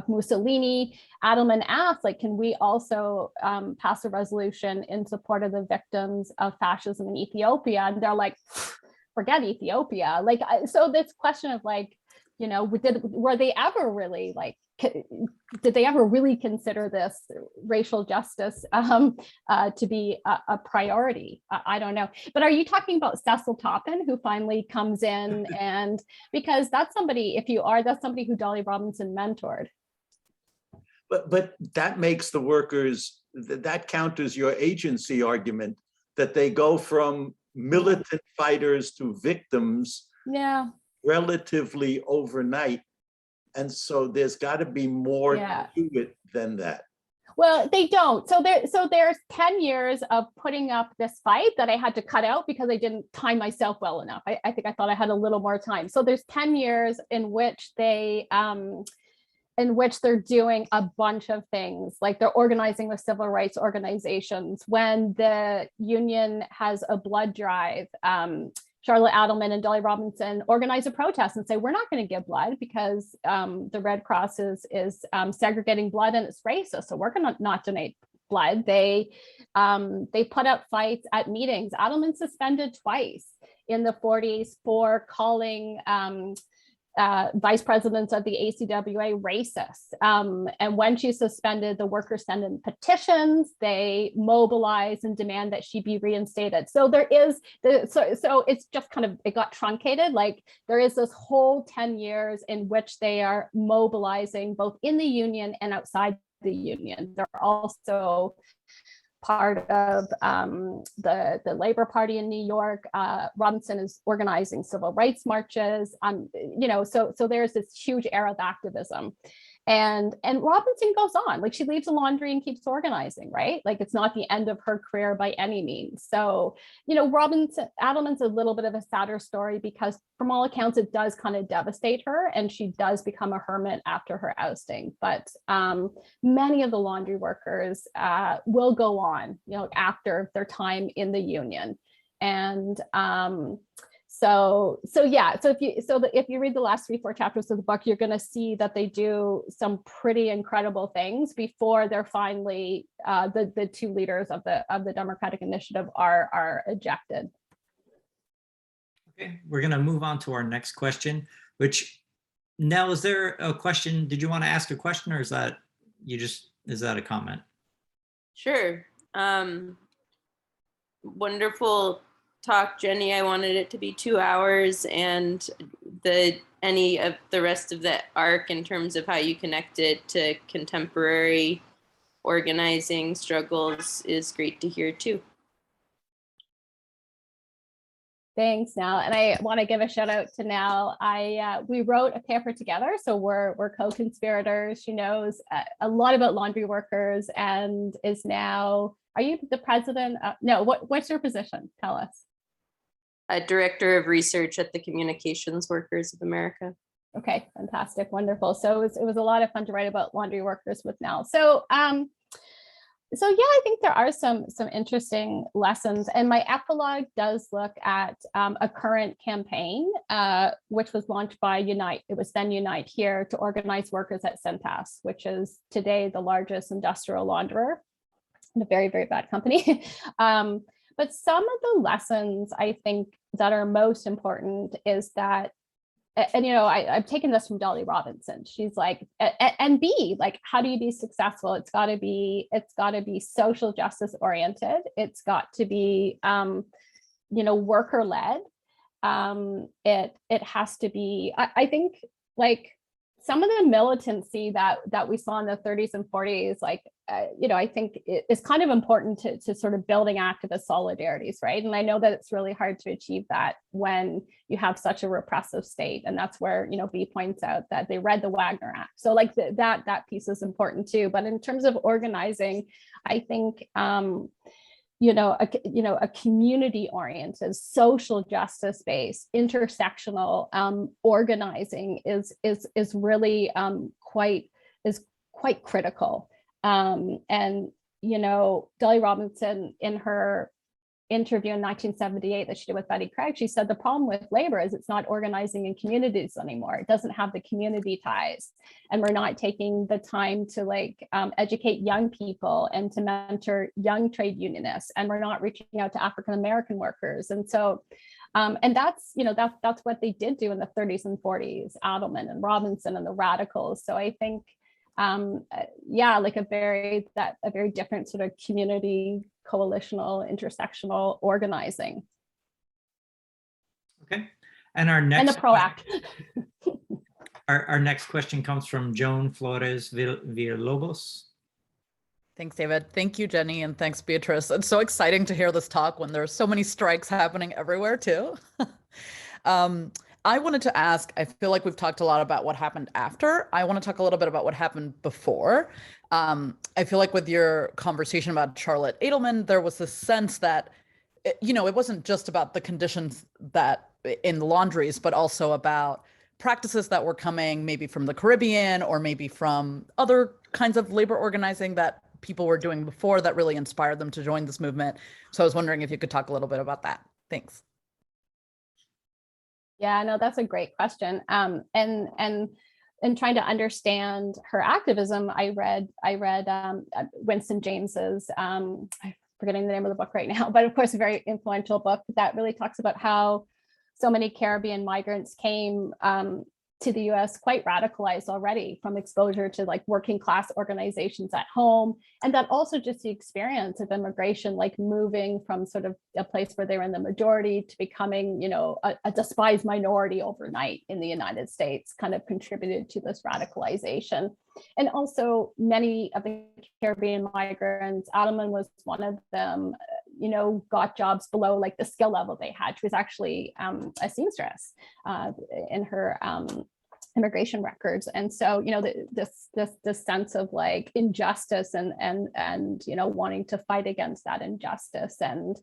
Mussolini, Adelman asked, like, can we also pass a resolution in support of the victims of fascism in Ethiopia? And they're like, forget Ethiopia. Like, so this question of like, were they ever really did they ever really consider this racial justice to be a priority? I don't know. But are you talking about Cecil Toppin, who finally comes in? And because that's somebody, that's somebody who Dolly Robinson mentored. But that makes the workers, that counters your agency argument that they go from militant fighters to victims relatively overnight. And so there's got to be more to it than that. Well, they don't. So there's 10 years of putting up this fight that I had to cut out because I didn't time myself well enough. I think I thought I had a little more time. So there's 10 years in which they're doing a bunch of things, like they're organizing with civil rights organizations. When the union has a blood drive, Charlotte Adelman and Dolly Robinson organize a protest and say, we're not going to give blood because the Red Cross is segregating blood and it's racist. So we're going to not donate blood. They put up fights at meetings. Adelman suspended twice in the 40s for calling vice presidents of the ACWA racist. And when she's suspended, the workers send in petitions, they mobilize and demand that she be reinstated. So there is, so it's just kind of, it got truncated. Like there is this whole 10 years in which they are mobilizing both in the union and outside the union. They're also part of the Labor Party in New York. Robinson is organizing civil rights marches. So there's this huge era of activism. And Robinson goes on, like she leaves the laundry and keeps organizing, right? Like it's not the end of her career by any means. So, Adelman's a little bit of a sadder story because from all accounts, it does kind of devastate her and she does become a hermit after her ousting. But many of the laundry workers will go on, after their time in the union. And if you read the last 3-4 chapters of the book, you're going to see that they do some pretty incredible things before they're finally the two leaders of the Democratic Initiative are ejected. Okay, we're going to move on to our next question, which Nell, is there a question? Did you want to ask a question, or is that a comment? Sure. Wonderful talk, Jenny. I wanted it to be 2 hours, and any of the rest of the arc in terms of how you connect it to contemporary organizing struggles is great to hear too. Thanks, Nell. And I want to give a shout out to Nell. We wrote a paper together, so we're co-conspirators. She knows a lot about laundry workers and is now. Are you the president? No. What's your position? Tell us. Director of Research at the Communications Workers of America. Okay, fantastic, wonderful. So it was a lot of fun to write about laundry workers with Nell. So I think there are some interesting lessons, and my epilogue does look at a current campaign, which was launched by Unite. It was then Unite here to organize workers at Cintas, which is today the largest industrial launderer, and a very, very bad company. But some of the lessons I think that are most important is that, and I've taken this from Dolly Robinson. She's like, and B, like, how do you be successful? It's got to be social justice oriented. It's got to be, worker led. It has to be. I think like some of the militancy that we saw in the 30s and 40s, I think it's kind of important to sort of building activist solidarities, right? And I know that it's really hard to achieve that when you have such a repressive state. And that's where, B points out that they read the Wagner Act. So like that piece is important too. But in terms of organizing, I think, a community-oriented, social justice-based, intersectional organizing is really quite critical. And Dolly Robinson, in her interview in 1978 that she did with Betty Craig, she said the problem with labor is it's not organizing in communities anymore. It doesn't have the community ties, and we're not taking the time to educate young people and to mentor young trade unionists, and we're not reaching out to African American workers. And so and that's what they did do in the 30s and 40s, Adelman and Robinson and the radicals. So I think a very different sort of community, coalitional, intersectional organizing. Okay, and our next and the PRO Act. our next question comes from Joan Flores Villalobos. Thanks, David. Thank you, Jenny, and thanks, Beatrice. It's so exciting to hear this talk when there's so many strikes happening everywhere too. I wanted to ask, I feel like we've talked a lot about what happened after. I want to talk a little bit about what happened before. I feel like with your conversation about Charlotte Adelman, there was this sense that, it wasn't just about the conditions that in the laundries, but also about practices that were coming maybe from the Caribbean or maybe from other kinds of labor organizing that people were doing before that really inspired them to join this movement. So I was wondering if you could talk a little bit about that. Thanks. Yeah, no, that's a great question. And trying to understand her activism, I read Winston James's, I'm forgetting the name of the book right now, but of course, a very influential book that really talks about how so many Caribbean migrants came to the US quite radicalized already from exposure to like working class organizations at home. And then also just the experience of immigration, like moving from sort of a place where they were in the majority to becoming, you know, a despised minority overnight in the United States kind of contributed to this radicalization. And also many of the Caribbean migrants, Adelman was one of them, you know, got jobs below like the skill level they had. She was actually a seamstress in her immigration records. And so, you know, this sense of like injustice and you know, wanting to fight against that injustice. And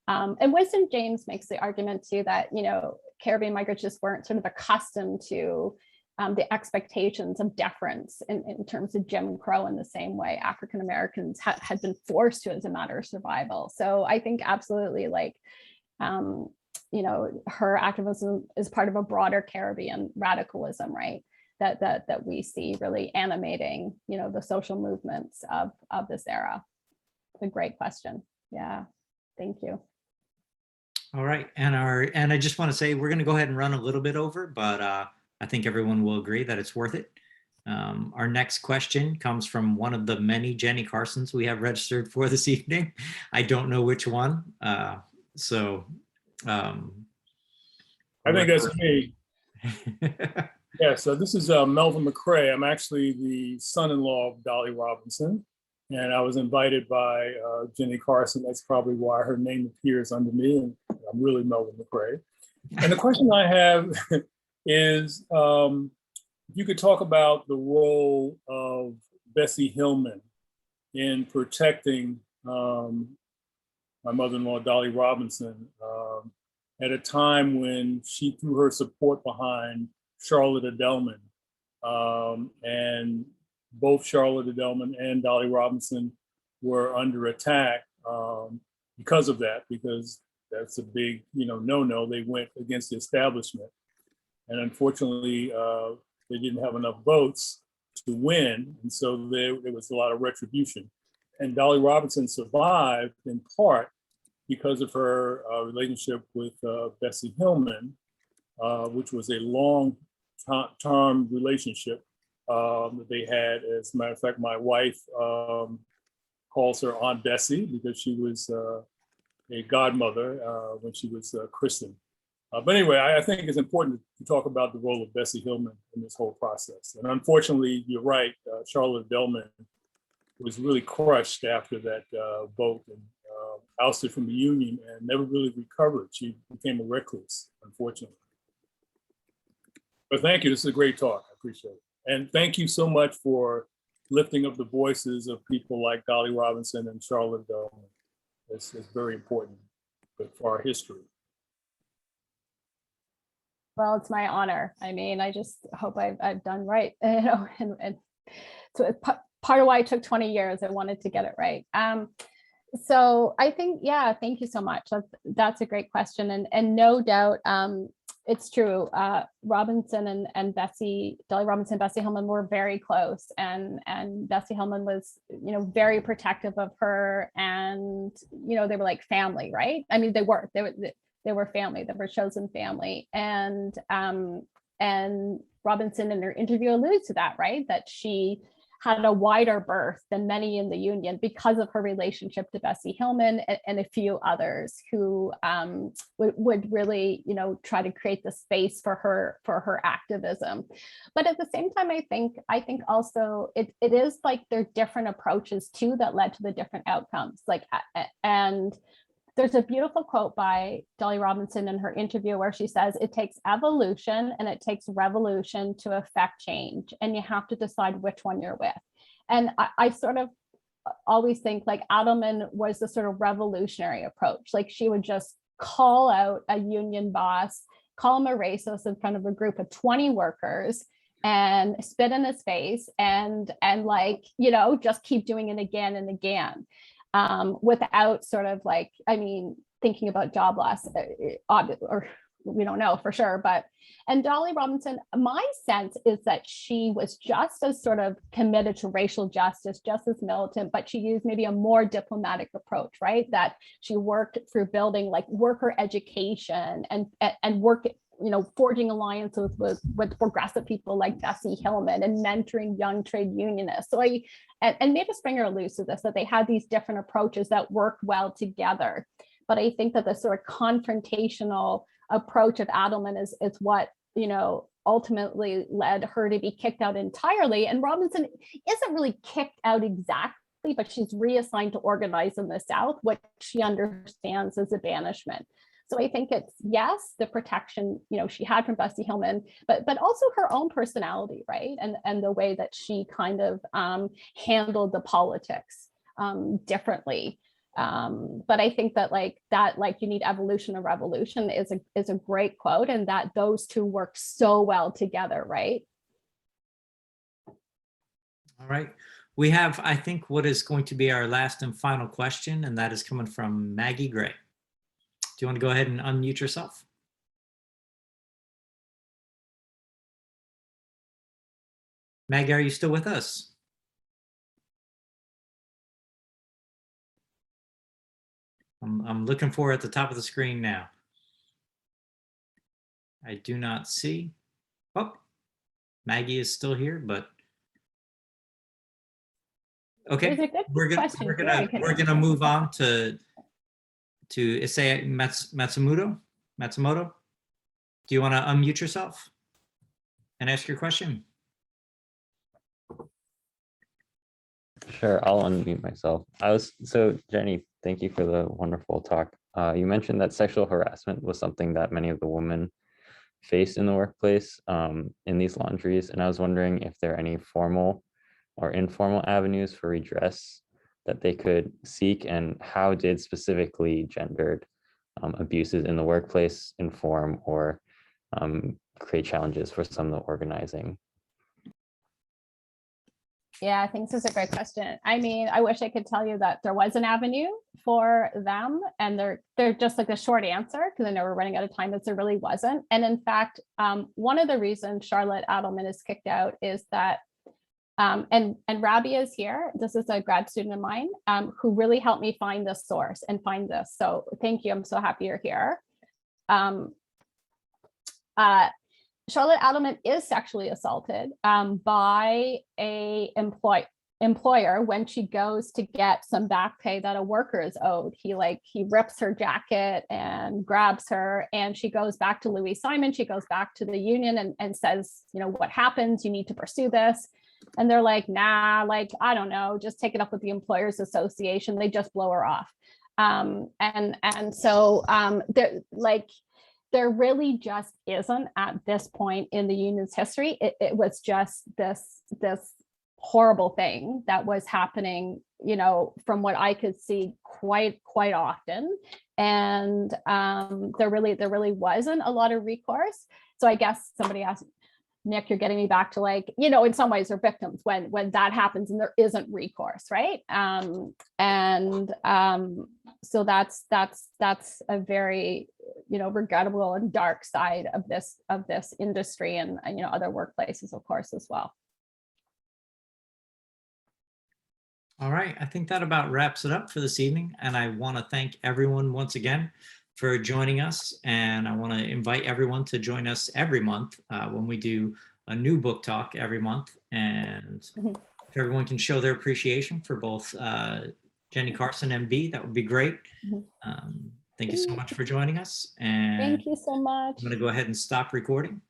Winston James makes the argument too that, you know, Caribbean migrants just weren't sort of accustomed to the expectations of deference in terms of Jim Crow in the same way African Americans had been forced to as a matter of survival. So I think absolutely like, you know, her activism is part of a broader Caribbean radicalism, right? That we see really animating, you know, the social movements of this era. It's a great question. Yeah, thank you. All right, and I just want to say we're going to go ahead and run a little bit over, but I think everyone will agree that it's worth it. Our next question comes from one of the many Jenny Carsons we have registered for this evening. I don't know which one. I think that's me. Yeah, so this is Melvin McCrae. I'm actually the son-in-law of Dolly Robinson, and I was invited by Jenny Carson. That's probably why her name appears under me, and I'm really Melvin McCrae. And the question I have is, you could talk about the role of Bessie Hillman in protecting my mother-in-law, Dolly Robinson, at a time when she threw her support behind Charlotte Adelman. And both Charlotte Adelman and Dolly Robinson were under attack because of that, because that's a big, you know, no-no. They went against the establishment. And unfortunately, they didn't have enough votes to win. And so there was a lot of retribution. And Dolly Robinson survived in part because of her relationship with Bessie Hillman, which was a long-term relationship that they had. As a matter of fact, my wife calls her Aunt Bessie because she was a godmother when she was christened. But anyway, I think it's important to talk about the role of Bessie Hillman in this whole process. And unfortunately, you're right, Charlotte Adelman was really crushed after that vote and ousted from the Union and never really recovered. She became a recluse, unfortunately. But thank you, this is a great talk, I appreciate it. And thank you so much for lifting up the voices of people like Dolly Robinson and Charlotte Adelman. It's very important for our history. Well, it's my honor. I mean, I just hope I've done right, you know, and so it's part of why it took 20 years. I wanted to get it right. So I think, yeah, thank you so much. That's a great question. And no doubt, it's true. Robinson and Bessie, Dolly Robinson, Bessie Hillman were very close, and Bessie Hillman was, you know, very protective of her, and, you know, they were like family, right? I mean, they were family, they were chosen family. And Robinson in her interview alludes to that, right? That she had a wider berth than many in the Union because of her relationship to Bessie Hillman and a few others who would really, you know, try to create the space for her activism. But at the same time, I think also it is like there are different approaches too that led to the different outcomes. Like, and there's a beautiful quote by Dolly Robinson in her interview where she says, "It takes evolution and it takes revolution to affect change, and you have to decide which one you're with." And I sort of always think like Adelman was the sort of revolutionary approach. Like she would just call out a union boss, call him a racist in front of a group of 20 workers and spit in his face and like, you know, just keep doing it again and again. Without sort of like, I mean, thinking about job loss, or we don't know for sure, and Dolly Robinson, my sense is that she was just as sort of committed to racial justice, just as militant, but she used maybe a more diplomatic approach, right? That she worked through building like worker education and forging alliances with progressive people like Bessie Hillman and mentoring young trade unionists. So and Mavis Springer alludes to this, that they had these different approaches that worked well together. But I think that the sort of confrontational approach of Adelman is what, ultimately led her to be kicked out entirely. And Robinson isn't really kicked out exactly, but she's reassigned to organize in the South, what she understands as a banishment. So I think it's, yes, the protection, she had from Bessie Hillman, but also her own personality, right? And the way that she kind of handled the politics differently. But I think that you need evolution and revolution is a great quote, and that those two work so well together, right? All right. We have, I think, what is going to be our last and final question, and that is coming from Maggie Gray. Do you want to go ahead and unmute yourself? Maggie, are you still with us? I'm looking for it at the top of the screen now. I do not see. Oh, Maggie is still here, but okay. We're gonna move on to Issei Matsumoto. Do you want to unmute yourself and ask your question? Sure, I'll unmute myself. So Jenny, thank you for the wonderful talk. You mentioned that sexual harassment was something that many of the women face in the workplace in these laundries, and I was wondering if there are any formal or informal avenues for redress that they could seek, and how did specifically gendered abuses in the workplace inform or create challenges for some of the organizing? Yeah, I think this is a great question. I mean, I wish I could tell you that there was an avenue for them, and they're just like the short answer, because I know we're running out of time, is there really wasn't. And in fact, one of the reasons Charlotte Adelman is kicked out is that, and Rabia is here. This is a grad student of mine who really helped me find this source and find this. So thank you. I'm so happy you're here. Charlotte Adelman is sexually assaulted by a employer when she goes to get some back pay that a worker is owed. He rips her jacket and grabs her, and she goes back to Louis Simon. She goes back to the union and says, what happens? You need to pursue this. And they're like, nah, I don't know, just take it up with the employers association. They just blow her off. So there really just isn't, at this point in the union's history. It was just this horrible thing that was happening, from what I could see quite often. And there really wasn't a lot of recourse. So I guess somebody asked, Nick, you're getting me back to in some ways they're victims when that happens and there isn't recourse, right? So that's a very regrettable and dark side of this industry, and other workplaces, of course, as well. All right, I think that about wraps it up for this evening, and I want to thank everyone once again for joining us, and I want to invite everyone to join us every month when we do a new book talk every month, and if everyone can show their appreciation for both Jenny Carson, MB, that would be great. Thank you so much for joining us, and thank you so much. I'm going to go ahead and stop recording.